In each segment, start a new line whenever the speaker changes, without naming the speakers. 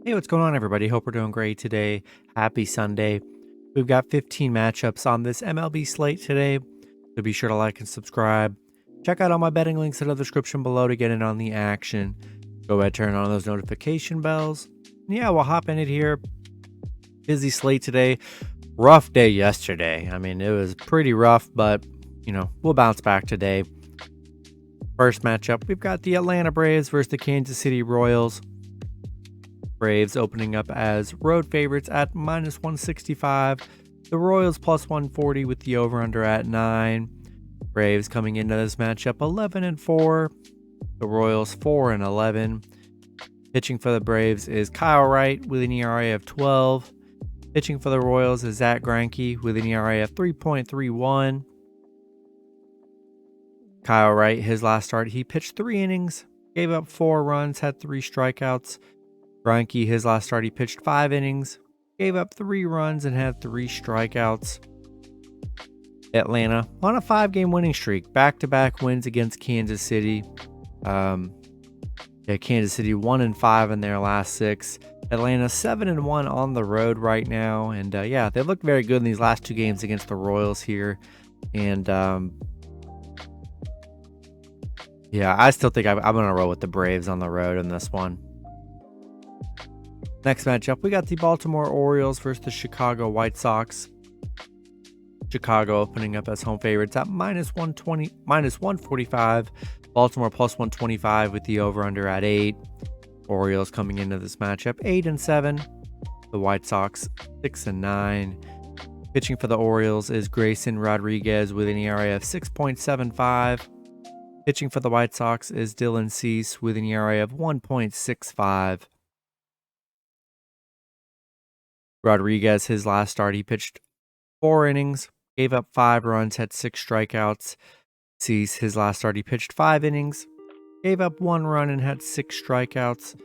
Hey, what's going on, everybody? Hope we're doing great today. Happy Sunday. We've got 15 matchups on this MLB slate today, so be sure to like and subscribe. Check out all my betting links in the description below to get in on the action. Go ahead, turn on those notification bells. Yeah, we'll hop in it here. Busy slate today. Rough day yesterday. I mean, it was pretty rough, but, we'll bounce back today. First matchup, we've got the Atlanta Braves versus the Kansas City Royals. Braves opening up as road favorites at -165. The Royals +140 with the over-under at 9. Braves coming into this matchup 11-4. The Royals 4-11. Pitching for the Braves is Kyle Wright with an ERA of 12. Pitching for the Royals is Zach Greinke with an ERA of 3.31. Kyle Wright, his last start, he pitched 3 innings, gave up 4 runs, had 3 strikeouts. Greinke, his last start, he pitched 5 innings, gave up 3 runs, and had 3 strikeouts. Atlanta on a 5-game winning streak, back-to-back wins against Kansas City. Kansas City 1-5 in their last 6. Atlanta 7-1 on the road right now, and they looked very good in these last 2 games against the Royals here. And I still think I'm gonna roll with the Braves on the road in this one. Next matchup, we got the Baltimore Orioles versus the Chicago White Sox. Chicago opening up as home favorites at -145. Baltimore +125 with the over-under at 8. Orioles coming into this matchup 8-7. The White Sox 6-9. Pitching for the Orioles is Grayson Rodriguez with an ERA of 6.75. Pitching for the White Sox is Dylan Cease with an ERA of 1.65. Rodriguez, his last start, he pitched 4 innings, gave up 5 runs, had 6 strikeouts. Cease, his last start, he pitched 5 innings, gave up 1 run, and had 6 strikeouts.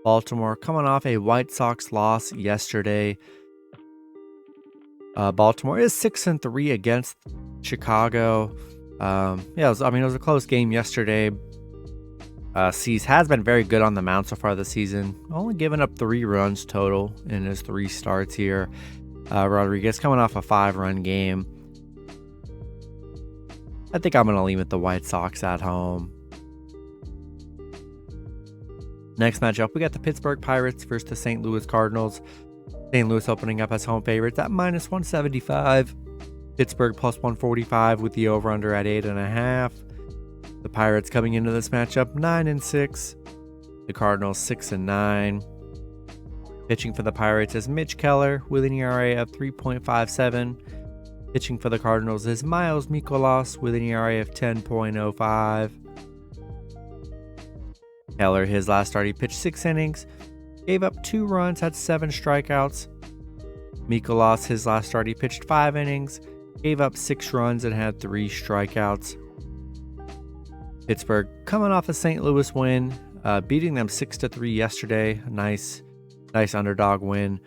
Baltimore coming off a White Sox loss yesterday. Baltimore is 6-3 against Chicago. It was a close game yesterday. Cease has been very good on the mound so far this season, only giving up 3 runs total in his 3 starts here. Rodriguez coming off a 5-run game. I think I'm going to lean with the White Sox at home. Next matchup, we got the Pittsburgh Pirates versus the St. Louis Cardinals. St. Louis opening up as home favorites at -175. Pittsburgh +145 with the over-under at 8.5. The Pirates coming into this matchup 9-6. The Cardinals 6-9. Pitching for the Pirates is Mitch Keller with an ERA of 3.57. Pitching for the Cardinals is Miles Mikolas with an ERA of 10.05. Keller, his last start, he pitched 6 innings, gave up 2 runs, had 7 strikeouts. Mikolas, his last start, he pitched 5 innings, gave up 6 runs, and had 3 strikeouts. Pittsburgh coming off a St. Louis win, beating them 6-3 yesterday. A nice underdog win.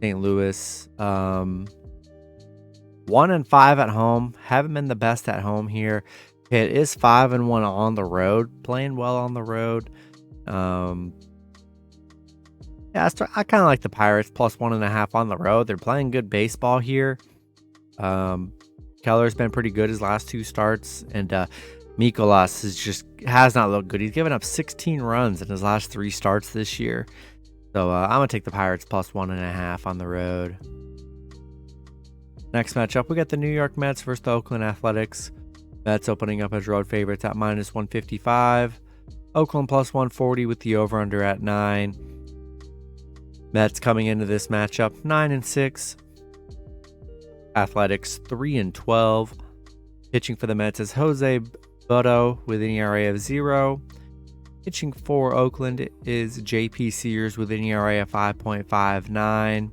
St. Louis 1-5 at home. Haven't been the best at home here. It is 5-1 on the road. Playing well on the road. I kind of like the Pirates +1.5 on the road. They're playing good baseball here. Keller's been pretty good his last 2 starts, and Mikolas has not looked good. He's given up 16 runs in his last 3 starts this year. So I'm going to take the Pirates +1.5 on the road. Next matchup, we got the New York Mets versus the Oakland Athletics. Mets opening up as road favorites at -155. Oakland +140 with the over-under at 9. Mets coming into this matchup 9-6. Athletics 3-12. Pitching for the Mets is Jose Butto with an ERA of 0. Pitching for Oakland is JP Sears with an ERA of 5.59.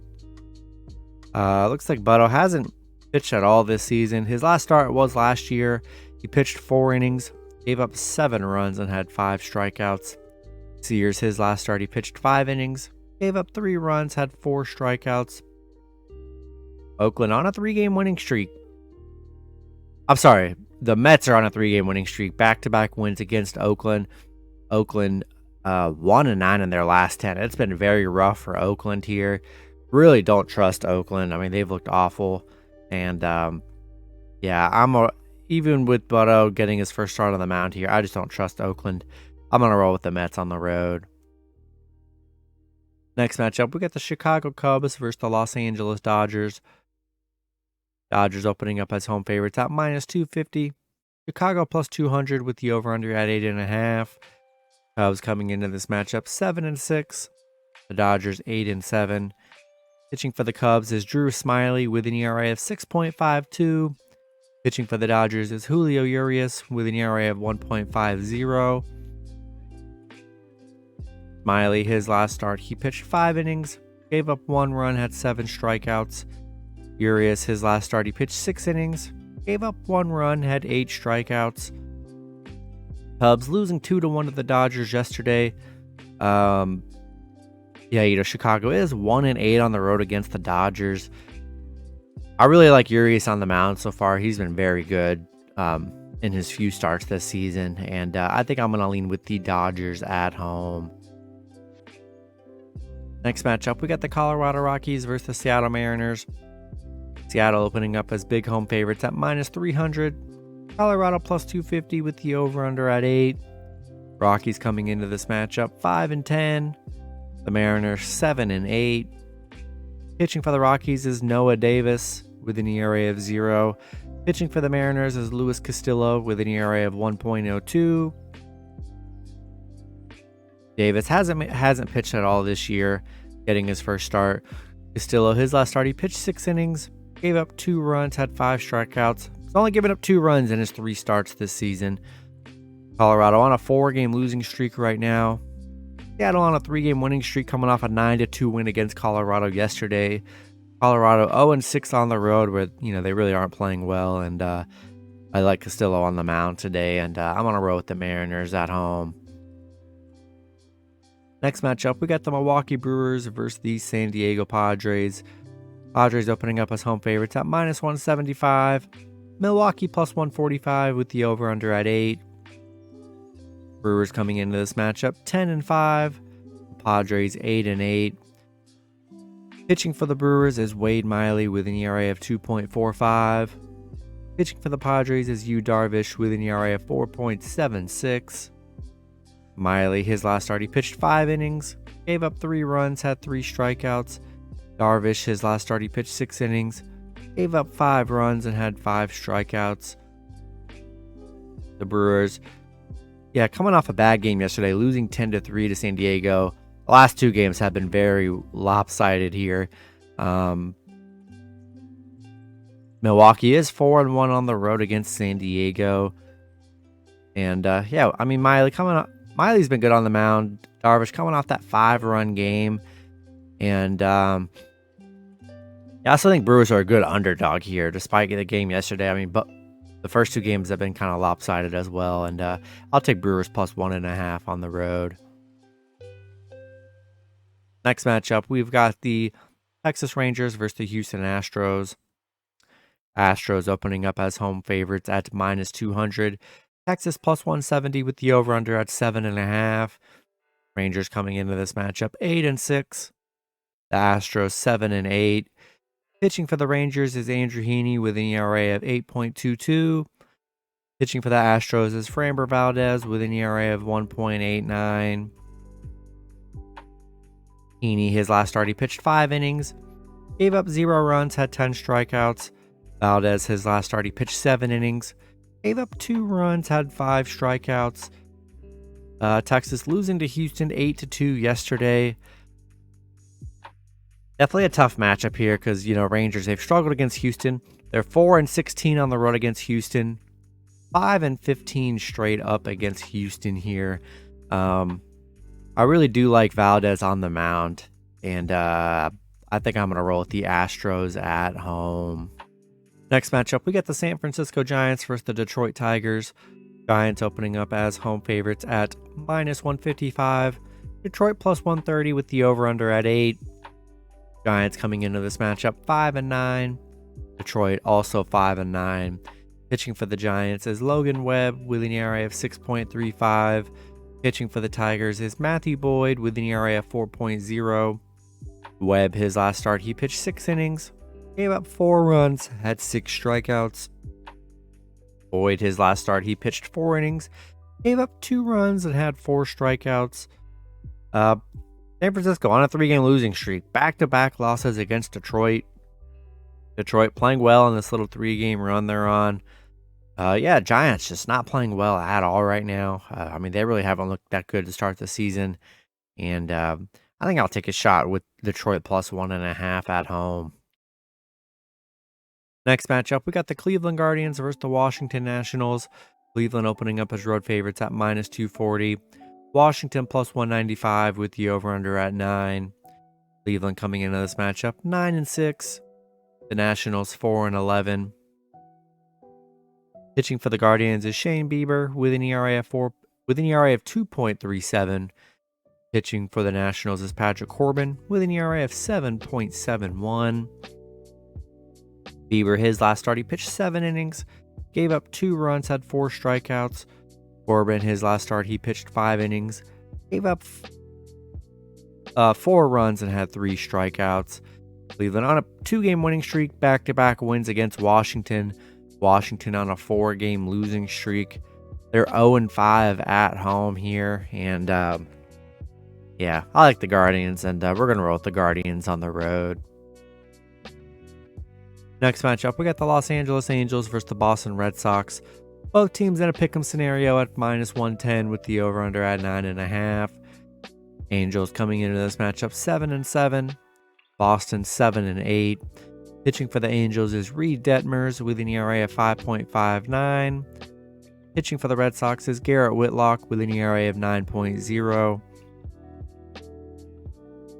Looks like Butto hasn't pitched at all this season. His last start was last year. He pitched 4 innings, gave up 7 runs, and had 5 strikeouts. Sears, his last start, he pitched 5 innings, gave up 3 runs, had 4 strikeouts. Oakland on a 3-game winning streak. I'm sorry, the Mets are on a 3-game winning streak, back-to-back wins against Oakland. Oakland 1-9 in their last 10. It's been very rough for Oakland here. Really don't trust Oakland. I mean, they've looked awful. And yeah, even with Butto getting his first start on the mound here, I just don't trust Oakland. I'm going to roll with the Mets on the road. Next matchup, we got the Chicago Cubs versus the Los Angeles Dodgers. Dodgers opening up as home favorites at -250. Chicago plus 200 with the over-under at 8.5. Cubs coming into this matchup 7-6. The Dodgers 8-7. Pitching for the Cubs is Drew Smyly with an ERA of 6.52. Pitching for the Dodgers is Julio Urias with an ERA of 1.50. Smyly, his last start, he pitched 5 innings, gave up 1 run, had 7 strikeouts. Urias, his last start, he pitched 6 innings, gave up 1 run, had 8 strikeouts. Cubs losing 2-1 to the Dodgers yesterday. Chicago is 1-8 on the road against the Dodgers. I really like Urias on the mound so far. He's been very good in his few starts this season, and I think I'm going to lean with the Dodgers at home. Next matchup, we got the Colorado Rockies versus the Seattle Mariners. Seattle opening up as big home favorites at -300. Colorado plus 250 with the over-under at 8. Rockies coming into this matchup 5-10. The Mariners 7-8. Pitching for the Rockies is Noah Davis with an ERA of 0. Pitching for the Mariners is Luis Castillo with an ERA of 1.02. Davis hasn't pitched at all this year, getting his first start. Castillo, his last start, he pitched 6 innings, gave up 2 runs, had 5 strikeouts. He's only given up 2 runs in his 3 starts this season. Colorado on a 4-game losing streak right now. Seattle on a 3-game winning streak, coming off a 9-2 win against Colorado yesterday. Colorado 0-6 on the road, where they really aren't playing well, and I like Castillo on the mound today, and I'm on a roll with the Mariners at home. Next matchup, we got the Milwaukee Brewers versus the San Diego Padres. Padres opening up as home favorites at -175. Milwaukee plus 145 with the over-under at 8. Brewers coming into this matchup 10-5. Padres 8-8. Pitching for the Brewers is Wade Miley with an ERA of 2.45. Pitching for the Padres is Yu Darvish with an ERA of 4.76. Miley, his last start, he pitched 5 innings, gave up 3 runs, had 3 strikeouts. Darvish, his last start, he pitched 6 innings, gave up 5 runs, and had 5 strikeouts. The Brewers, coming off a bad game yesterday, losing 10-3 to San Diego. The last 2 games have been very lopsided here. Milwaukee is 4-1 on the road against San Diego. And Miley's been good on the mound. Darvish coming off that 5-run game. And I also think Brewers are a good underdog here, despite the game yesterday. But the first 2 games have been kind of lopsided as well. And I'll take Brewers plus 1.5 on the road. Next matchup, we've got the Texas Rangers versus the Houston Astros. Astros opening up as home favorites at -200. Texas plus 170 with the over-under at 7.5. Rangers coming into this matchup 8-6. The Astros 7-8. Pitching for the Rangers is Andrew Heaney with an ERA of 8.22. Pitching for the Astros is Framber Valdez with an ERA of 1.89. Heaney, his last start, he pitched 5 innings, gave up 0 runs, had 10 strikeouts. Valdez, his last start, he pitched 7 innings, gave up 2 runs, had 5 strikeouts. Texas losing to Houston 8-2 yesterday. Definitely a tough matchup here because, Rangers, they've struggled against Houston. They're 4-16 on the road against Houston. 5-15 straight up against Houston here. I really do like Valdez on the mound. And I think I'm going to roll with the Astros at home. Next matchup, we got the San Francisco Giants versus the Detroit Tigers. Giants opening up as home favorites at -155. Detroit plus 130 with the over-under at 8. Giants coming into this matchup 5-9. Detroit also 5-9. Pitching for the Giants is Logan Webb with an ERA of 6.35. Pitching for the Tigers is Matthew Boyd with an ERA of 4.0. Webb, his last start, he pitched 6 innings, gave up 4 runs, had 6 strikeouts. Boyd, his last start, he pitched 4 innings, gave up 2 runs, and had 4 strikeouts. San Francisco on a 3-game losing streak. Back-to-back losses against Detroit. Detroit playing well in this little 3-game run they're on. Giants just not playing well at all right now. They really haven't looked that good to start the season. And I think I'll take a shot with Detroit plus 1.5 at home. Next matchup, we got the Cleveland Guardians versus the Washington Nationals. Cleveland opening up as road favorites at minus 240. Washington plus 195 with the over-under at 9. Cleveland coming into this matchup 9-6. The Nationals 4-11. Pitching for the Guardians is Shane Bieber with an ERA of 2.37. Pitching for the Nationals is Patrick Corbin with an ERA of 7.71. Bieber, his last start, he pitched 7 innings, gave up 2 runs, had 4 strikeouts. Corbin, his last start, he pitched 5 innings, gave up 4 runs, and had 3 strikeouts. Cleveland on a 2-game winning streak, back-to-back wins against Washington. Washington on a 4-game losing streak. They're 0-5 at home here, and I like the Guardians, and we're going to roll with the Guardians on the road. Next matchup, we got the Los Angeles Angels versus the Boston Red Sox. Both teams in a pick'em scenario at minus 110 with the over-under at 9.5. Angels coming into this matchup 7-7. Boston 7-8. Pitching for the Angels is Reed Detmers with an ERA of 5.59. Pitching for the Red Sox is Garrett Whitlock with an ERA of 9.0.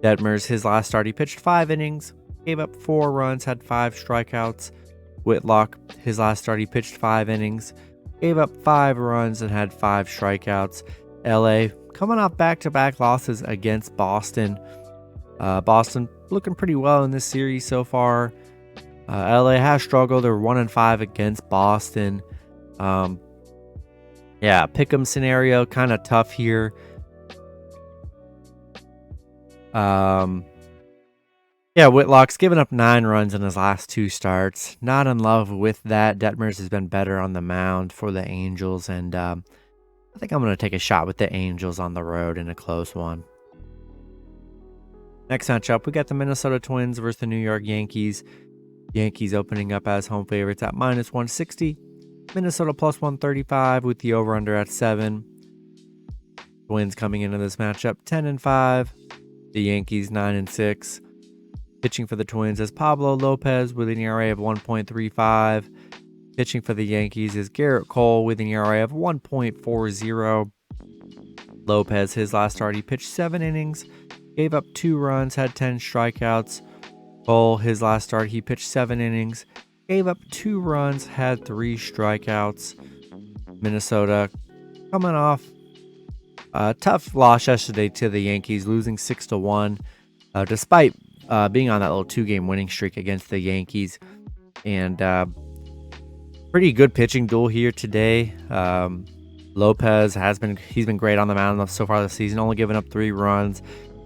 Detmers, his last start, he pitched 5 innings, gave up 4 runs, had 5 strikeouts. Whitlock, his last start, he pitched 5 innings, gave up 5 runs, and had 5 strikeouts. LA coming off back-to-back losses against Boston. Boston looking pretty well in this series so far. LA has struggled. They're 1-5 against Boston. Pick'em scenario, kind of tough here. Whitlock's given up 9 runs in his last 2 starts. Not in love with that. Detmers has been better on the mound for the Angels, and I think I'm going to take a shot with the Angels on the road in a close one. Next matchup, we got the Minnesota Twins versus the New York Yankees. Yankees opening up as home favorites at minus 160. Minnesota plus 135 with the over-under at 7. Twins coming into this matchup 10-5. The Yankees 9-6. Pitching for the Twins is Pablo Lopez with an ERA of 1.35. Pitching for the Yankees is Garrett Cole with an ERA of 1.40. Lopez, his last start, he pitched 7 innings, gave up 2 runs, had 10 strikeouts. Cole, his last start, he pitched 7 innings, gave up 2 runs, had 3 strikeouts. Minnesota coming off a tough loss yesterday to the Yankees, losing 6-1, despite being on that little 2-game winning streak against the Yankees. And pretty good pitching duel here today. Lopez he's been great on the mound so far this season, only giving up 3 runs.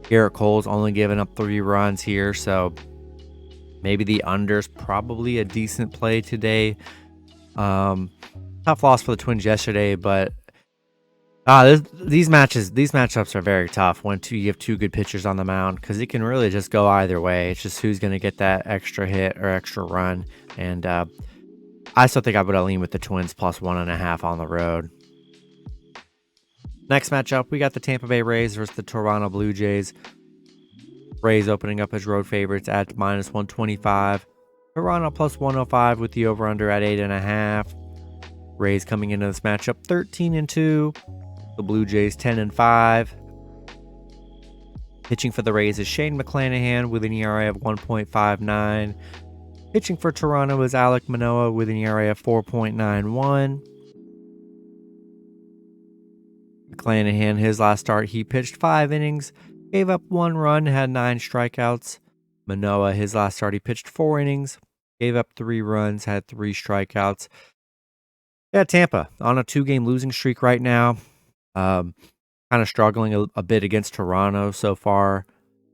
Garrett Cole's only given up 3 runs here, so maybe the under's probably a decent play today. Tough loss for the Twins yesterday, but these matchups are very tough when you have 2 good pitchers on the mound, because it can really just go either way. It's just who's going to get that extra hit or extra run, and I still think I would lean with the Twins plus 1.5 on the road. Next matchup, we got the Tampa Bay Rays versus the Toronto Blue Jays. Rays opening up as road favorites at minus 125. Toronto plus 105 with the over-under at 8.5. Rays coming into this matchup 13-2. The Blue Jays 10-5. Pitching for the Rays is Shane McClanahan with an ERA of 1.59. Pitching for Toronto is Alek Manoah with an ERA of 4.91. McClanahan, his last start, he pitched 5 innings, gave up 1 run, had 9 strikeouts. Manoah, his last start, he pitched 4 innings, gave up 3 runs, had 3 strikeouts. Tampa on a 2-game losing streak right now. kind of struggling a bit against Toronto so far.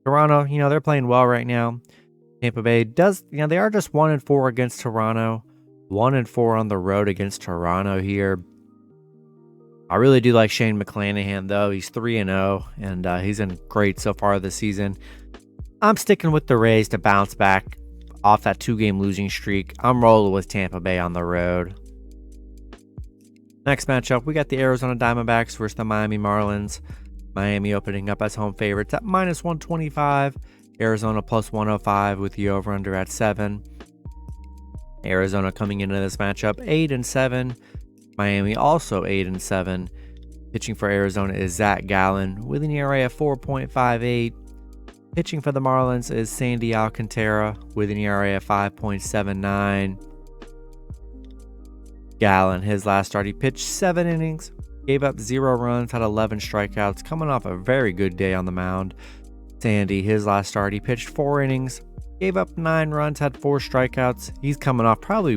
Toronto, they're playing well right now. Tampa Bay does, they are just 1-4 against Toronto, 1-4 on the road against Toronto here. I really do like Shane McClanahan, though. He's 3-0, and he's been great so far this season. I'm sticking with the Rays to bounce back off that 2-game losing streak. I'm rolling with Tampa Bay on the road. Next matchup, we got the Arizona Diamondbacks versus the Miami Marlins. Miami opening up as home favorites at -125. Arizona +105 with the over-under at 7. Arizona coming into this matchup 8-7. Miami also 8-7. Pitching for Arizona is Zach Gallen with an ERA of 4.58. Pitching for the Marlins is Sandy Alcantara with an ERA of 5.79. Gallen, his last start, he pitched 7 innings, gave up 0 runs, had 11 strikeouts, coming off a very good day on the mound. Sandy, his last start, he pitched 4 innings, gave up 9 runs, had 4 strikeouts. He's coming off probably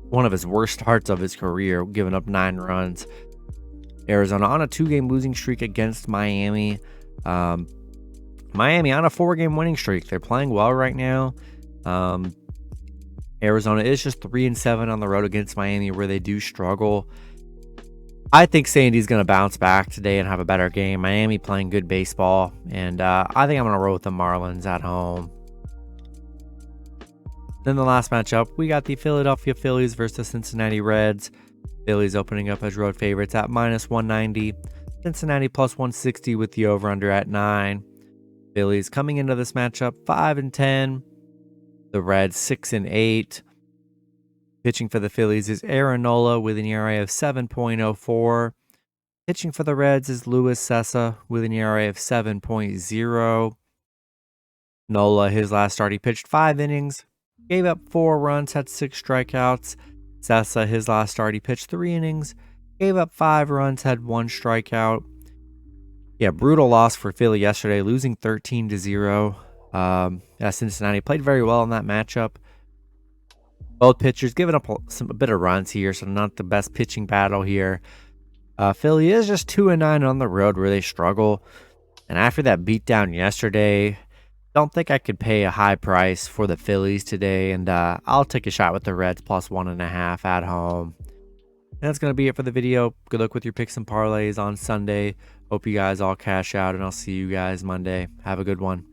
one of his worst starts of his career, giving up 9 runs. Arizona on a 2-game losing streak against Miami. Miami on a 4-game winning streak. They're playing well right now. Arizona is just 3-7 on the road against Miami, where they do struggle. I think Sandy's going to bounce back today and have a better game. Miami playing good baseball, and I think I'm going to roll with the Marlins at home. Then the last matchup, we got the Philadelphia Phillies versus the Cincinnati Reds. Phillies opening up as road favorites at -190. Cincinnati +160 with the over-under at 9. Phillies coming into this matchup 5-10. The Reds 6-8. Pitching for the Phillies is Aaron Nola with an ERA of 7.04. Pitching for the Reds is Luis Cessa with an ERA of 7.0. Nola, his last start, he pitched 5 innings, gave up 4 runs, had 6 strikeouts. Cessa, his last start, he pitched 3 innings, gave up 5 runs, had 1 strikeout. Yeah, brutal loss for Philly yesterday, losing 13-0. Cincinnati played very well in that matchup. Both pitchers giving up a bit of runs here, so not the best pitching battle here. Philly is just 2-9 on the road where they struggle. And after that beatdown yesterday, don't think I could pay a high price for the Phillies today. And I'll take a shot with the Reds +1.5 at home. And that's going to be it for the video. Good luck with your picks and parlays on Sunday. Hope you guys all cash out, and I'll see you guys Monday. Have a good one.